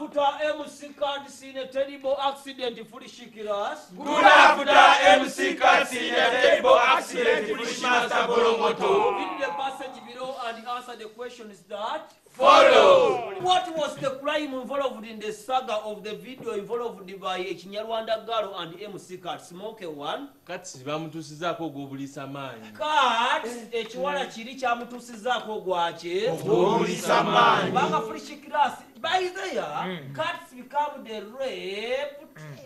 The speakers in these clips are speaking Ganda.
after MC Card seen a terrible accident for the Shikiras. Good after MC Card seen a terrible accident for the Master Bolomoto. Read the passage below and answer the questions that follow. What was the crime involved in the saga of the video involved by a Chinyarwanda girl and MC Card? Smoke one. Kati bamutusizako gobulisa manyi. Kat echiwala chiri chamutusizako gwache gobulisa manyi. Banga fresh class by there cats become the rape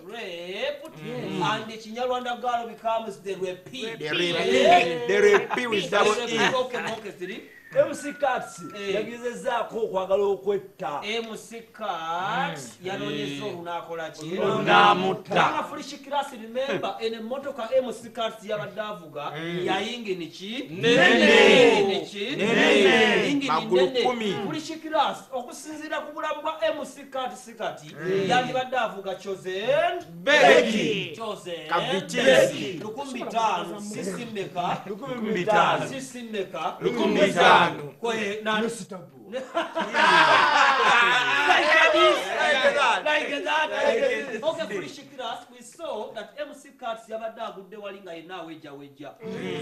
and the Chinyarwanda girl becomes the rapee. The rapee with double E. MC Cats yagizezaako okwagala okwetta. MC Cats yanonyeza olunakola ki olunamutta. Banga fresh class remember in a motoka MC Cats yabadde avuga yayingi niki nene magulu 10 fresh class okusinzira ku bulamu bwa MC Cats sikati yandibadde avuga chosen Beki chosen Kabitisi 1500 sisi meka 1500 sisi meka 1500 kwe nani sitabu like that. Okay, fresh class we saw that MC Cats yabadde agudde walinga yenna weja.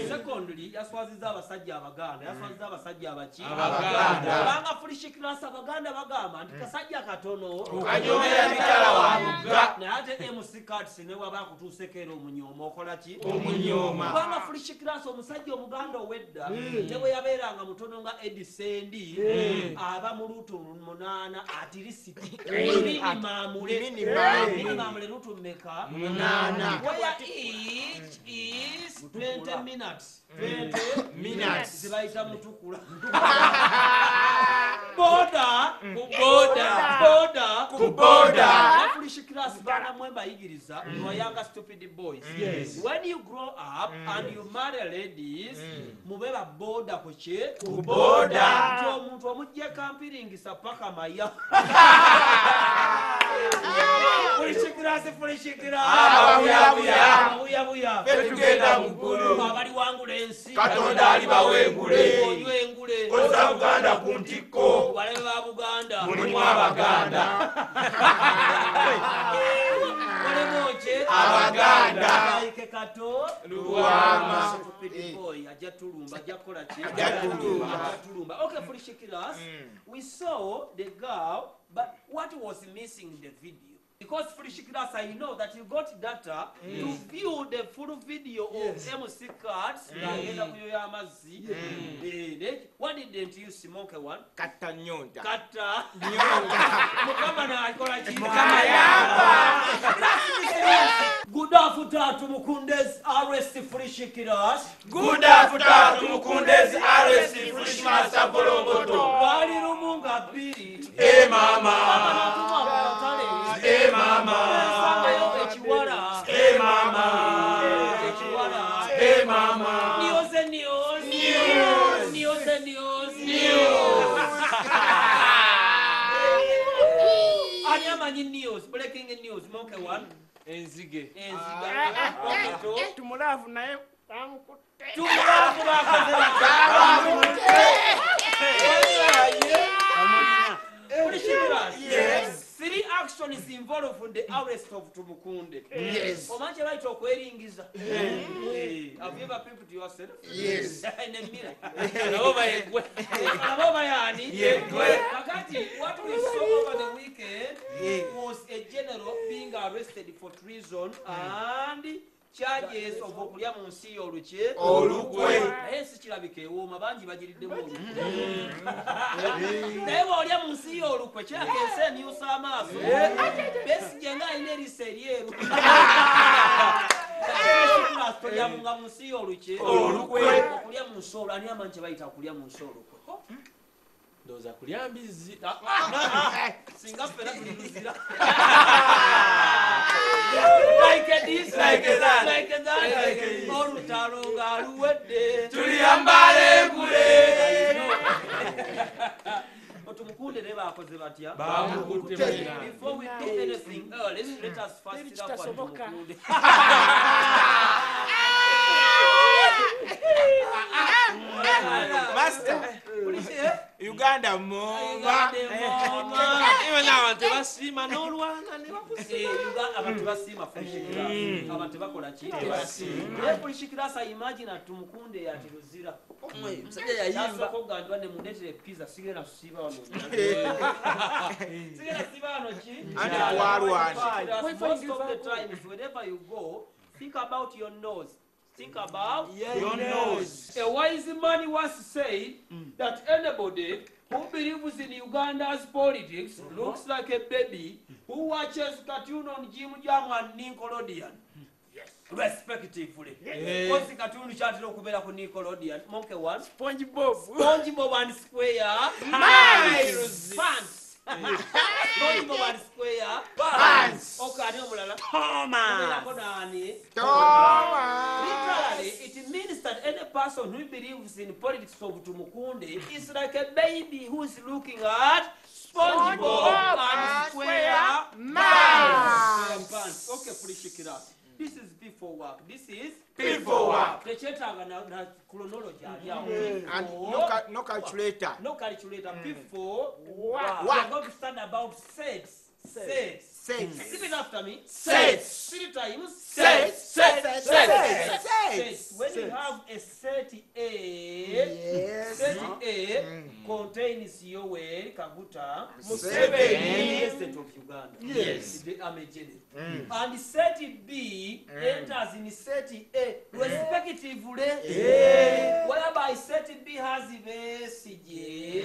Secondly, yaswaziza abasajja abaganda, yaswaziza abasajja abachi abaganda. Banga fresh class abaganda bagamba nti kasajja katono okanyomera mitala wamuga. Na ate MC Cats ne waba kutusekera omunyomo okola ki omunyoma. Banga fresh class omusajja omuganda owedda ne bwe yabeeranga mutono nga Edisendi aba mulutu munana atirisiti minimamule lutu meka munana where each is 20 minutes 20 minutes zibaita mutukula boda foolish class bana mwemba yigiriza no younger stupid boys. When you grow up and you marry ladies mubeba boda kuche boda nti omuntu omujje kampiringisa paka maya foolish class buya Betugenda mugulu abali wangula ensi Katonda alibawengule onywe oza Buganda ku ntiko balebe ba Buganda mulimu abaganda walemoche abaganda like kato luwama stupid boy ajatulumba ajakola ki Ajatulumba. Okay, foolish class we saw the girl, but what was missing in the video? Because foolish class, I know that you got data to view the full video of MC Cats. What didn't you smoke one? Kata nyonta. Kata Nyonta. Mukama na alikola chi. Mukama yamba. Good afternoon to Mukunde's arrest foolish class. Good afternoon to Mukunde's arrest foolish Master Bolomoto. Wali rumunga pili. Mama. Mama. Echiwala. Mama. Echiwala. Mama. News. Anyamanyi news, breaking news, moke one. Enzige. Tumulavu naye bamukutte. Tumulavu bakoze Yes. 3 actions involved in the arrest of Tumukunde. Yes. Omanje right okweringiza. Have you ever pimped yourself? Yes. In a mirror. Nabo yani. Kakati, what we saw over the weekend was a general being arrested for treason and charges of okulya mu nsi y'olukye olukwe naye si kirabika ewooma bangi bagiriddemu olukwe naye bw'olya mu nsi y'olukwe kirakeesa emyusa amaaso Besigye nga alina erisa eryeru tolyamunga mu nsi y'olukye okulya mu nsi olwo ani amanyi kye bayita okulya mu nsi olukwe ndoza kulya mbizi singa ffena tulizira olutalo nga luwedde tuliyambala engule Tumukunde ne bakoze batya bamukutte before we do anything else let us first up on Tumukunde Master Uganda moma. Iwe n'abantu tebasiima n'olwana ne bakusiima. Abantu basiima Fulishikirasa. Abantu bakola ki? Tebasiima. Fulishikirasa imagine tumukunde yati Luzira. Musajja yayimba. Yasooka okugamba ne mundeetere pizza sigenda kusiiba wano. Sigenda kusiiba wano ki? Andi walwana. Most of the times, wherever you go, think about your nose. Think about your nose. A wise man once said that anybody who believes in Uganda's politics looks like a baby who watches cartoon on Jim Jam and Nickelodeon. Yes. Respectively. Because the cartoon chatted over ku Nickelodeon. Monkey one. SpongeBob and Square. Miles. Pants. SpongeBob and Square. Pants. Okay, I know. Thomas. Literally, it means that any person who believes in politics of Tumukunde is like a baby who is looking at SpongeBob and Square Pants. Okay, Fulishikirasa. This is before work. This is Before work. The chetanga na chronology. And no calculator. No calculator. Before work. Work. We are going to start about sets. Repeat after me. Sets. 3 times. Sets. When you have a set A, set A contains Yoweri Kaguta Museveni, President of Uganda. Yes. The Amejene. And set B enters in set A respectively. Whereby set B has Besigye.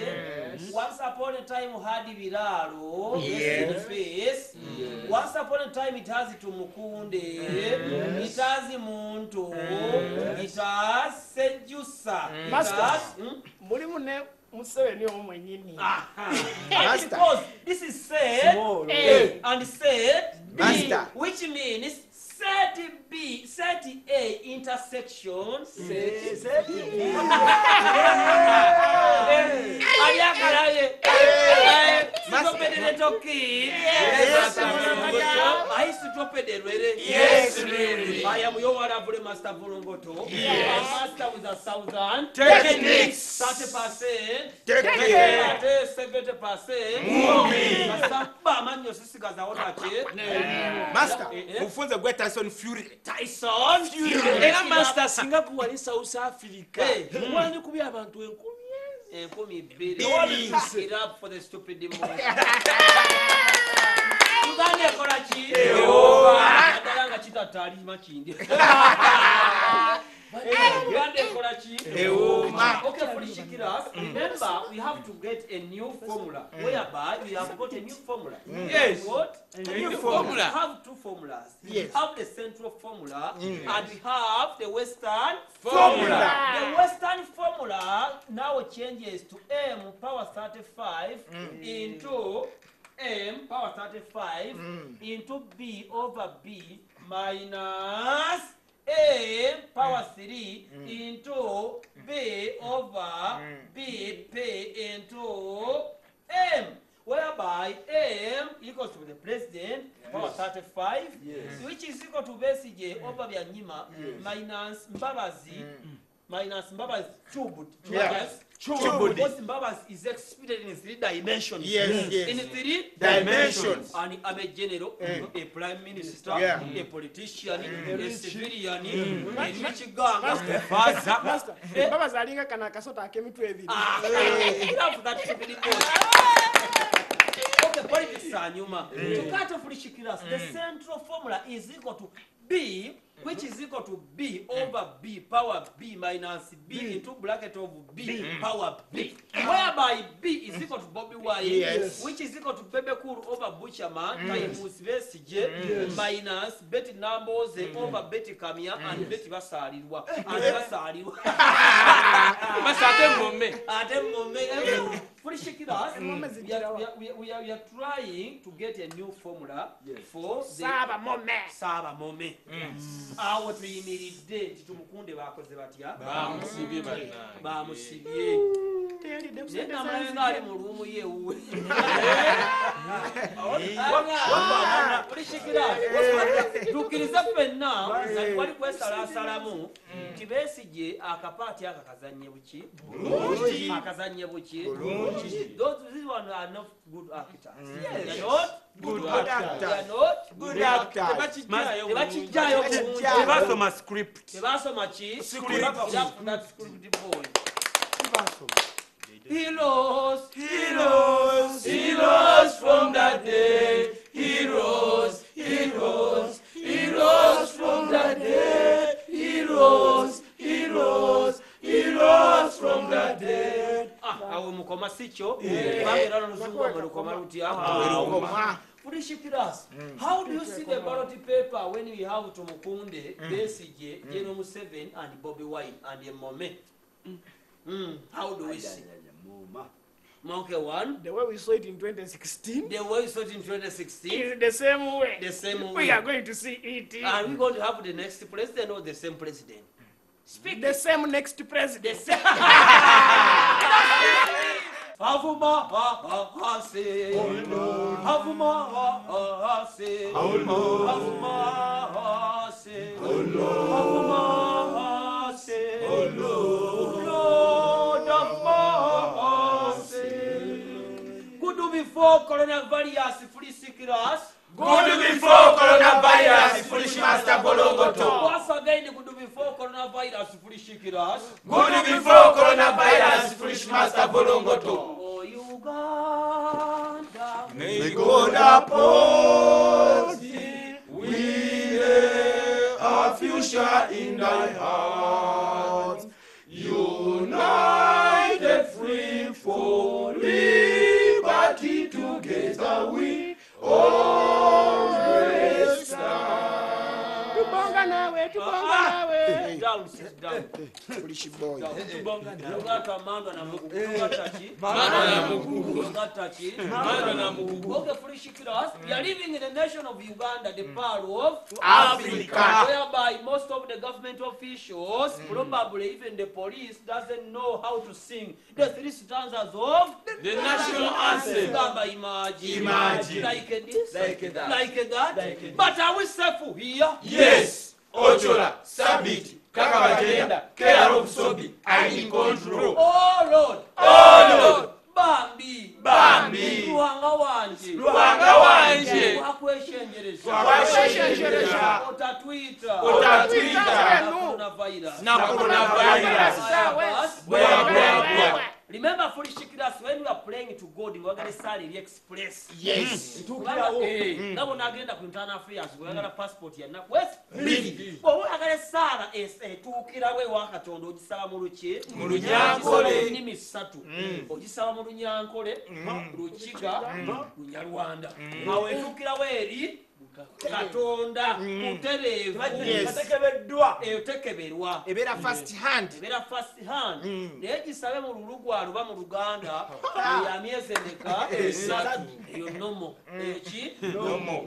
Once upon a time had Biraro. Yes. Face. Once upon a time it has Tumukunde, it has Muntu, it has Sejusa, it has Museveni omwenyini. Because this is said A and said B, Master. which means set B, set A intersection, set B. I used to drop it really. Yes, really. I am your honorable Master Volongoto. Yes. Master with 1,000 Techniques. 30%. Techniques. 70%. Movie. Master Bamanyo Sisigaza Onache. Master, mufunze gwe Tyson Fury. Tyson Fury. Era master singa kuwali South Africa. Mwanyi kubi abantu 10,000. It up for the stupid demon. Uganda Korachi. Adalanga chita tari machindi. Uganda Korachi. Okay, Fulishikirasa. Remember, we have to get a new formula. Whereby we have got a new formula. Yes. What? A new formula. We have 2 formulas. Yes. We have the central formula and we have the western Formula. The western formula now changes to M power 35 into M power 35 into B over B minus A power 3 into B over B P into M, whereby M equals to the president power 35, which is equal to Besigye over Byanyima minus Mbabazi Chubut. Yes. Because Mbabazi is executed in 3 dimensions. Yes. In 3 Dimensions. And I'm a general, a prime minister, a politician, a civilian, a rich gang, a father. Master, baba zalinga kana kasota akemitwe ebiri. Enough that stupid boy. Okay, politics are Numa. To cut off Fulishikirasa, the central formula is equal to B, which is equal to B over B power B minus B into bracket of B power B, whereby B is equal to Bobby Wine, which is equal to Bebekuru over Butcherman times Besigye minus Betty Numbers over Betty Kamia and Betty Basalirwa and Basalirwa. Fulishikirasa, we are trying to get a new formula for the Saba Mome. Awo tuyimiridde Tumukunde bakoze batya bamusibye namulayenga ali mu luumu ye wuwe tukiriza ffenna wali kwesalaasalamu nti Besigye akapaati aka kazanye buki akazanye buki these one are not good actors. They are not good actors. They are not good actors. Tebakijjayo bulungi. Tebasoma script. Tebasoma ki Script. That script boy. Heroes from that day. Heroes from that day. Heroes from that day. Awo mukoma sikyo bagera n'oluzungu amalukoma lutya. Fulishikiras, how do you see the ballot paper when we have Tumukunde, Besigye, General Museveni and Bobby Wine and Mome? How do we see? Monkey one. The way we saw it in 2016. The way we saw it in 2016. Is the same way. The same way. We are going to see it. Are we going to have the next president or the same president? Speak the same next president. Havuma hase, Havuma hase, Havuma hase, Havuma hase, Lord of mercy. Good before coronavirus free sickness. Good before coronavirus foolish master Bolongoto. Once again, good before coronavirus free sickness. Good before coronavirus foolish master Bolongoto. Oh, Uganda. May God uphold thee. We lay our future in thy heart. United, free for liberty, together we always stand. Tubonga nawe. Down, sit down. Foolish boy. Okay, foolish class. We are living in the nation of Uganda, the part of Africa, whereby most of the government officials, probably even the police, doesn't know how to sing the three stanzas of the national anthem. Imagine. Like this, like that. But are we safe here? Yes, Ochola, Sabit, Kakabajenda, Kera of Sobi, are in control. Oh Lord. Bambi. Ruhanga wanje. Wakweshenjereza. Otatwita. Coronavirus. Remember, foolish class, when we are praying to God, we are going to salary express. Yes. Now we are going to internal affairs. We are going to passport here. Now, West. But we are going to sala tukira we wakatondo ojisaba mu luki. Mu Lunyankole. Ni misatu. Ojisaba mu Lunyankole, Lukiga, Lunyarwanda. Awe tukira we eri Katonda kuterevu etekeberwa Ebera first hand. Naye gisabe mu lulugwa luba mu Luganda ya myezi emeka eyo nomo eki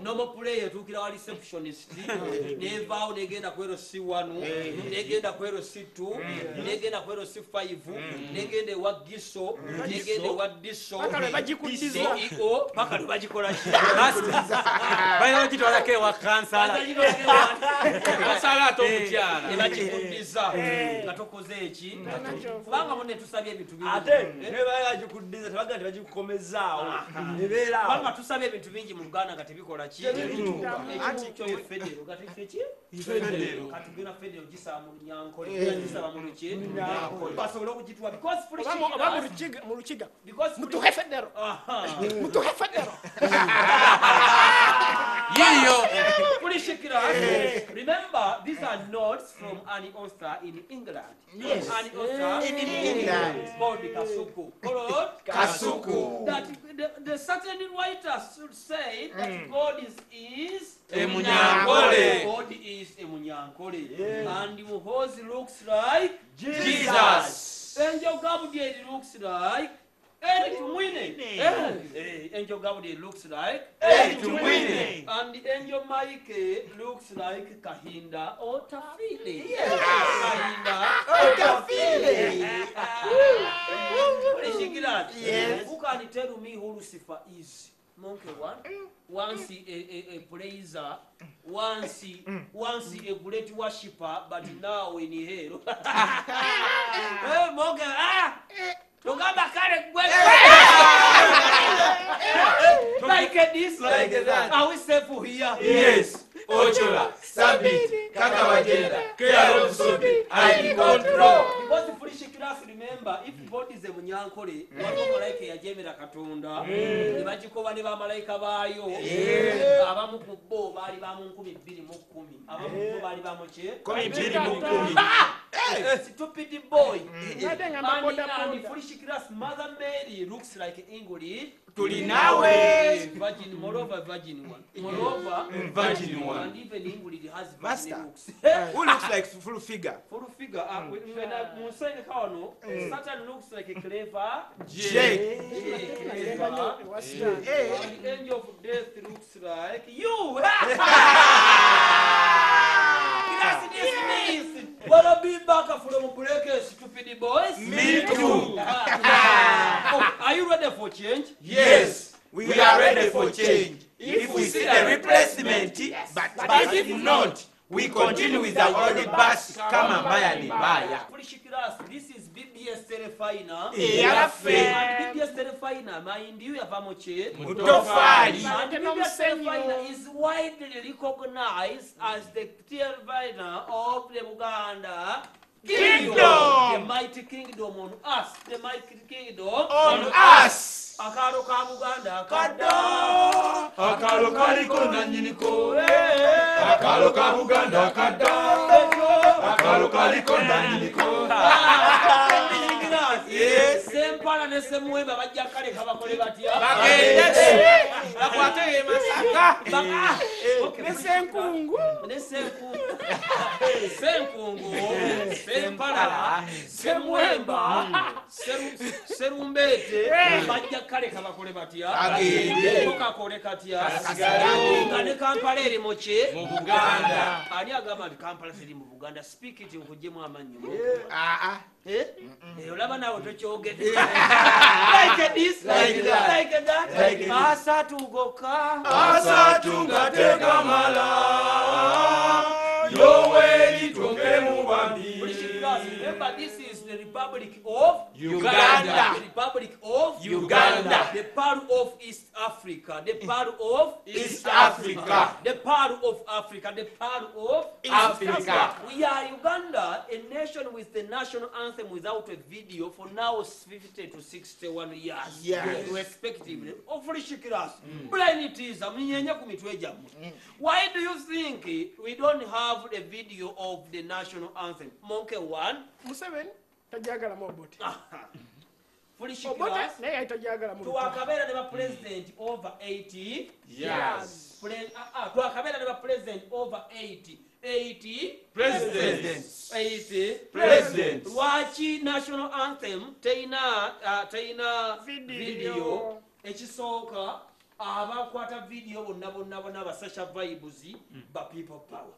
nomo play etuukira wa receptionist nevaawo negenda ku C1 negenda ku C2 negenda ku C5 negenda ewa giso negenda ewa diso paka lwe bagikola Twalake wa kansala. Kansala atokutyala. Ebakikuddiza. Nga tokoze eki. Kubanga munne tusabye ebintu bingi. Ate ne bagikuddiza tebaga tebagikukomezaawo. Nebeera. Kubanga tusabye ebintu bingi mu Uganda nga tebikola ki? Ati kyo federo kati ki? Federo. Kati gina federo gisaba mu Lunyankole. Gisaba mu luki? Lunyankole. Basobola okugituwa because foolish Mu Lukiga. Because Mutuhe federo. Mutuhe federo. Remember, these are notes from an author in England. Yes. An author in England called Kasuku. Kasuku. That the certain writers should say that God is Emunyankole. God is Emunyankole. And Muhozi looks like Jesus. Angel Gabriel looks like Angel Gabriel looks like Hey, and the Angel Mike looks like Kahinda or Tafile. Kahinda or Tafile. Yes. Who can tell me who Lucifer is? Monkey one. Once a praiser, once a great worshipper, but now in hell. Hey, Monkey, like this, like that. Are we safe here? Yes. Ochola, Sabit, Kakawajeda, Kaya Sobi, I control. Because the foolish class, remember, if God is a Munyankore, what Malaika Yajemira Katunda, the Majikova Neva Malaika Bayo, Abamukubo, Balibamunkumi, Billy Mukumi, Abamuku Balibamoche, stupid boy. And the foolish class, Mother Mary looks like English. Tulinawe. Virgin, moreover, virgin one. Moreover, virgin one. And even English has Master. looks. Who looks like full figure? Full figure. When I say the Kano, Satan looks like a clever J. Clever. And the angel of death looks like you. Wanna be back from breakers, stupid boys? Me too. Are you ready for change? Yes, we are ready for change. If we see a replacement, but if not, we continue with the old bus. Come and buy and buy. This is BBS Telefina. BBS Telefina, mind you, Yavamoche. Mutofari. And BBS Telefina is widely recognized as the Telefina of the Uganda Kingdom. The mighty kingdom on us. The mighty kingdom On us. Akaro Kabuganda Kada. Akalo Kaliko Nanyiniko. Akalo Kabuganda Kada. Akalo Kaliko Nanyiniko. Yes. Same para ne same way baba jakale kabakole batia. Akwate ye masaka. Okay. Nesenkungu. Nesenkungu. Senkungu. Sempala. Semwemba. Serumbete. Bajakale kabakole batia. Koka kole katia. Ngane Kampala eri moche. Mu Buganda. Ani agamba Kampala eri mu Buganda. Speak it nkujemu amanyo. Olaba nawe tokyogedde. Like this, like that. Asatugoka. Asatuga tekamala. Yoweri toke mubambi. Remember, this is the Republic of Uganda. The Republic of Uganda. The part of East Africa. The part of East Africa. The part of Africa. The part of Africa. We are Uganda, a nation with the national anthem without a video for now 50 to 61 years. Yes. Respectively. Hopefully, Shikiras. Blind it is. Why do you think we don't have a video of the national anthem? Monkey one. Museveni tajagala moboti. Foolish Obote Shikiras. naye tajagala mu. Twakabera ne ba president over 80. Yes. Twakabera ne ba president over 80. 80 Presidents. 80 Presidents. Lwaki national anthem teina video ekisooka abakwata video bonna basasha vibes ba people power.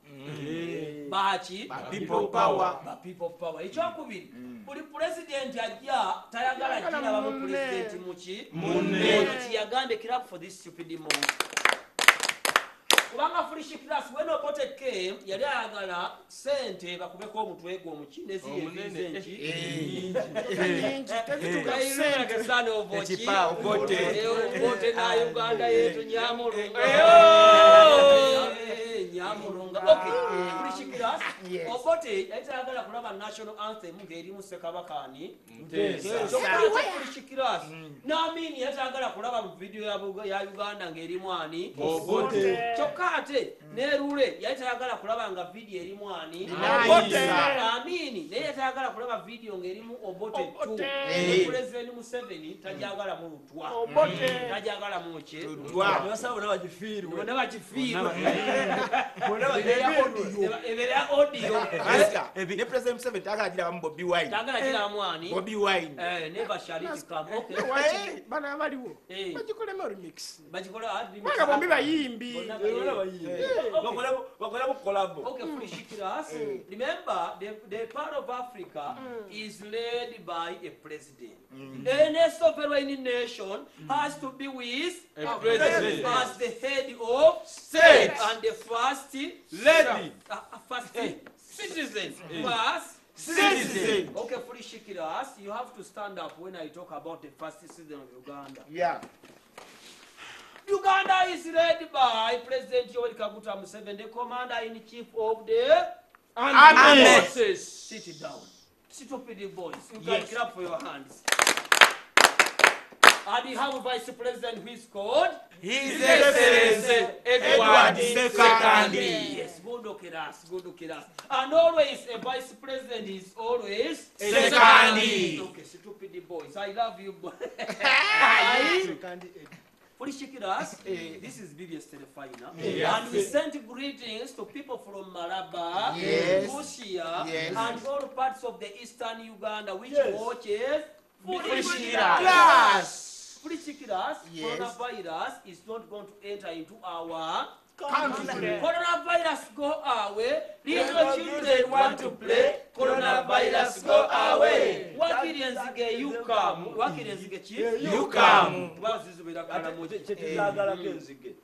Baki People power. ba people power. Ekyokubiri buli president ajja tayagala kina ba president muki Munne. Yagande club for this stupid moment. Kubanga Foolish Class when Obote came yali ayagala sente bakubeko omutwe gwo mukinezi yezenki Obote na Uganda yetu nyamulunga okay Foolish Class Obote yayagala kulaba national anthem ngeri mu Sekabakani Foolish Class naamini yayagala kulaba video ya Uganda ngeri mwani Obote. Chokate nerule yayitagala kulaba nga video eri mwani Obote. Amini naye yatagala kulaba video ngerimu Obote tu President Museveni tajagala mu lutwa Obote. tajagala mu che Basaba na bajifiru. bona bakifiirwa ebera audio Master, ne President Museveni tagala gira bamu Bobi Wine. tagala kira mwani Bobi Wine. never shall it come. Okay. Waki bana abaliwo Eh. bagikolemu remix Bagikola kubanga bombi bayimbi bakolemu kolabo. Okay, Frishikiras. Remember, the part of Africa is led by a president. Any sovereign nation has to be with A president. as the head of State. and the first Lady. first citizen. First Citizen. Okay, Frishikiras, you have to stand up when I talk about the first citizen of Uganda. Yeah. Uganda is led by President Yoweri Kaguta Museveni, the commander-in-chief of the Army. Forces. Sit down. Stupid boys. You can clap for your hands. And you have a vice president who is called His Excellency Edward II. Yes, good looking us, good looking us. And always a vice president is always Second. Okay, stupid boys. I love you boys. Frishikiras, this is BBS Telefina. And we sent greetings to people from Malaba, Yes. Busia, Yes. and all parts of the eastern Uganda which watches Frishikiras. Frishikiras, Yes. coronavirus is not going to enter into our Country. coronavirus go away. Little children want to play. Coronavirus go away. Wakirenzige you come. Wakirenzige chi? You come. Wazizubira kana moja. Kyetulagalako enzige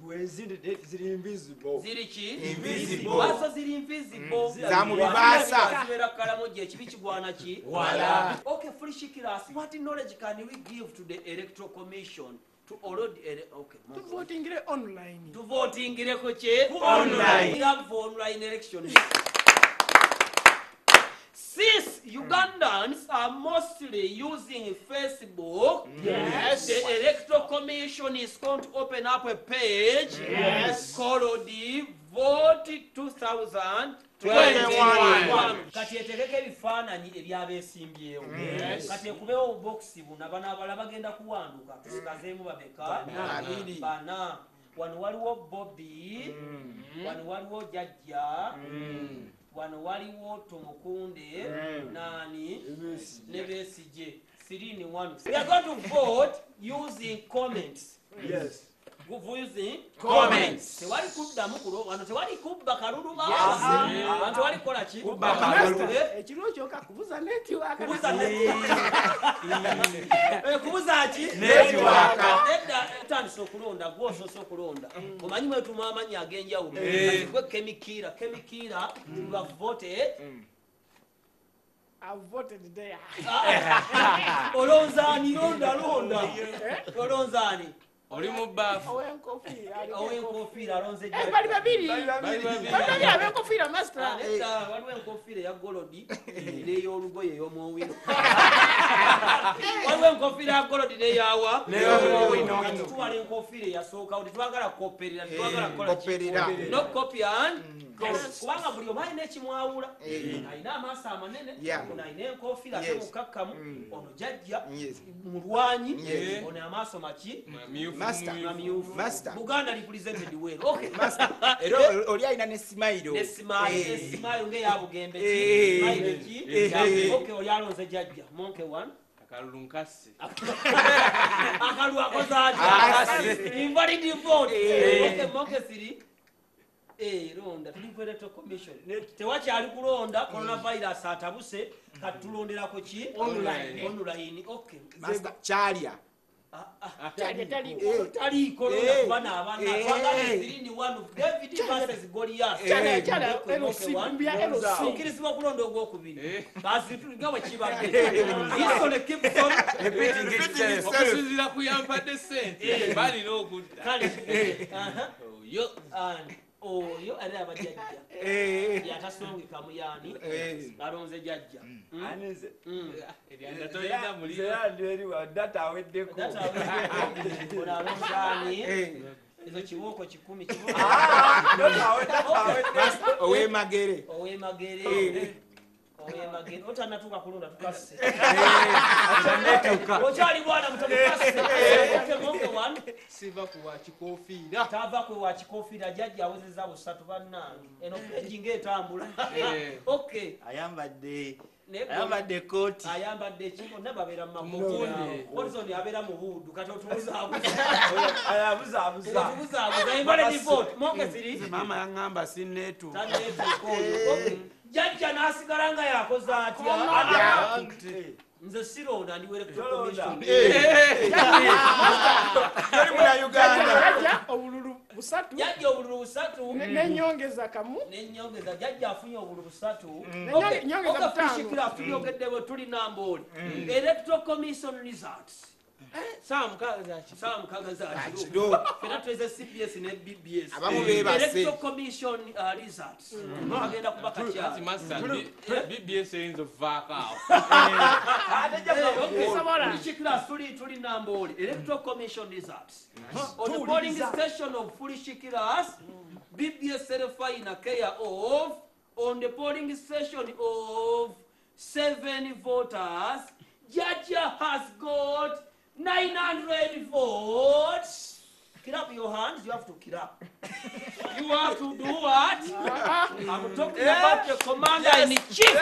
bwezindi ziri invisible. Ziri chi? Invisible. Wazo ziri invisible. Za mu bibaasa. Zibera kana moja ekibi kigwana ki? Wala. Okay, Frishikiras, what knowledge can we give to the Electoral Commission to already okay. tuvotingire online To voting che Online. for online election. Since Ugandans are mostly using Facebook, Yes. the Electoral Commission is going to open up a page called the Vote 2021. Kati etereke ebifaananyi ebyabeesimbyewo. Kati ekubeewo obokisi buno abanaabala bagenda kuwanduka tusikazeemu babeka bana. Wano waliwo Bobby, wano waliwo Jajja, wano waliwo Tumukunde, nani ne Besigye. 3 in 1. We are going to vote using comments. Yes. Using Comments. Tewali kuddamu kulo wano tewali kubba kalulu baba. Wano tewali kola ki? Kubba kalulu. ekiro kyoka kubuza network Kubuza kubuza ki? Network. Edda tandise okulonda gwosoose okulonda. Omanyi mwe tuma amannya ag'enjawulo. Kati gwe Kemikiira. Kemikiira you have voted. I've voted there. Olonzaani londa. Olonzaani. Oli mu baafu. Owenkofiira alonze Bali babiri abenkofiira master waliwo enkofiira eya golodi n'ey'olugoye ey'omwowino. Waliwo enkofiira ya golodi n'eyawa tuwala enkofiira eyasookawo tetwagala kukoperera Koperera. no copy and kubanga buli omu alina ekimwawula. Alina amaaso amanene, ono alina enkofiira ate mukakkamu, ono Jajja mulwanyi, ono amaaso maki Master. Buganda represented well. Okay. Era oli alina ne smile. Ne smile ngeya Bugembe. Smile ki? Okay, oli alonze Jajja. Monke 1. Akalulu nkasi. Akalu akozaje. Invalid vote. Okay, Monke 3. Ronda tuli ku Electoral Commission. Tewakyali kulonda coronavirus atabuse katulonderako ki? Online. Okay. Master Charlia. Tali kolonda kubana abana twagala 3 in 1 David versus Goliath. Ukirizibwa kulonda ogwokubiri. Basi tuligawe kibadde. Isole Kipson. Okusinziira ku yampadde ssente balina okudda. Kale. Yo oyo era abajjajja. Yatasongeka muyani. Alonze Jajja. Anize. Eryanda tolina muli. Zeyanderi wa data aweddeko. Olonzaani. Ezo kiwoko 10 kiwoko. Owemagere. oyembage otanatuka kulunda tukasse okyali bwana mutomukasse okemonge wanu siva kuwa kikofiira tava kwe wa kikofiira jjajja awezezza busatu bannange eno peji ng'etambula okay ayambadde kooti ayambadde ki bonna babeera mumakootizoni abeera mu buudu kati otubuzaabuza embale divoot monge ziri maama yaŋŋamba sinneetu taneetuukoyo jjajja n'asigala nga yakoze atya nze sironda ndi werekommission Jajja obululu busatu jjajja obululu busatu n'ennyongeza kamu n'ennyongeza jjajja afunye obululu busatu nyongeza butaano tulyogedde bwe tuli Namboole electoral commission results saa mukaga zakiro fena tuweze CBS ne BBS electoral commission results agenda kuba kakyali BBS eyinza okuvaako awo tuli Namboole electoral commission results on the polling station of Fulishikiras BBS certified in care of on the polling station of 7 voters Jajja has got 900 votes. Kill up your hands, you have to kill up. You have to do what? I'm talking about the commander in chief.